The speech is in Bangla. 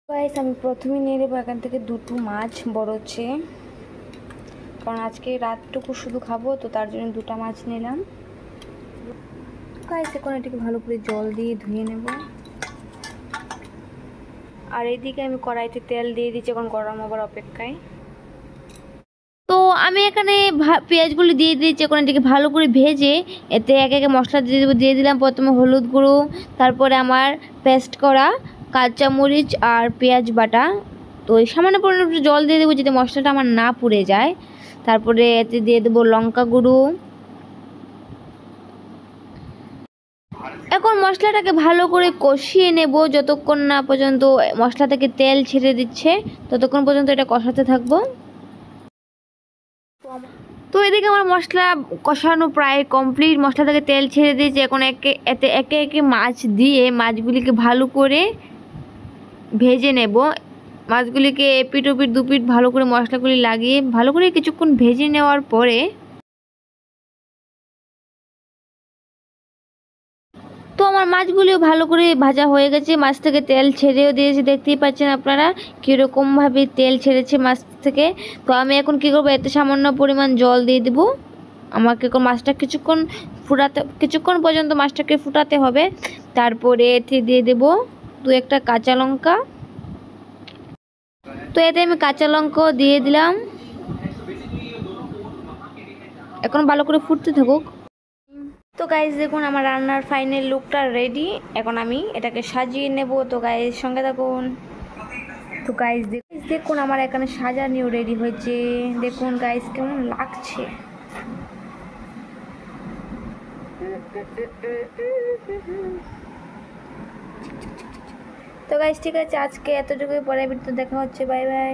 গাইস আমি প্রথমে নিয়ে নেবো এখান থেকে দুটো মাছ বড় হচ্ছে, কারণ আজকে রাতটুকু শুধু খাবো, তো তার জন্য দুটো মাছ নিলাম। গাইস এখন এটাকে ভালো করে জল দিয়ে ধুয়ে নেব। আর এইদিকে আমি কড়াইতে তেল দিয়ে দিচ্ছি, এখন গরম হবার অপেক্ষায়। তো আমি এখানে পেঁয়াজগুলো দিয়ে দিয়েছি, এখন এটাকে ভালো করে ভেজে এতে একে একে মশলা দিয়ে দেবো। দিয়ে দিলাম প্রথমে হলুদ গুঁড়ো, তারপরে আমার পেস্ট করা কাঁচামরিচ আর পেঁয়াজ বাটা। তো এই সামান্য পরিমাণে একটু জল দিয়ে দেবো যাতে মশলাটা আমার না পুড়ে যায়। তারপরে এতে দিয়ে দেবো লঙ্কা গুঁড়ো। এখন মশলাটাকে ভালো করে কষিয়ে নেব, যতক্ষণ না পর্যন্ত মশলা থেকে তেল ছেড়ে দিচ্ছে ততক্ষণ পর্যন্ত এটা কষাতে থাকবো। তো এদিকে আমার মশলা কষানো প্রায় কমপ্লিট, মশলা থেকে তেল ছেড়ে দিয়েছে। এখন এতে একে একে মাছ দিয়ে মাছগুলিকে ভালো করে ভেজে নেব। মাছগুলিকে এপিট ওপিট দুপিট ভালো করে মশলাগুলি লাগিয়ে ভালো করে কিছুক্ষণ ভেজে নেওয়ার পরে তো আমার মাছগুলিও ভালো করে ভাজা হয়ে গেছে, মাছ থেকে তেল ছেড়েও দিয়েছে, দেখতেই পাচ্ছেন আপনারা কীরকমভাবে তেল ছেড়েছে মাছ থেকে। তো আমি এখন কী করবো, এতে সামান্য পরিমাণ জল দিয়ে দেবো। আমাকে মাছটা কিছুক্ষণ পর্যন্ত মাছটাকে ফুটাতে হবে। তারপরে এতে দিয়ে দেবো দু একটা কাঁচা লঙ্কা। তো এতে আমি কাঁচা লঙ্কাও দিয়ে দিলাম। এখন ভালো করে ফুটতে থাকুক। তো গাইস দেখুন আমার রান্নার ফাইনাল লুকটা রেডি, এখন আমি এটাকে সাজিয়ে নেব। তো গাইস সঙ্গে থাকুন। তো গাইস দেখুন আমার এখানে সাজানিও রেডি হয়েছে, দেখুন গাইস কেমন লাগছে। তো গাইস ঠিক আছে, আজকে এতটুকুই, পরে ভিডিওতে দেখা হচ্ছে, বাই বাই।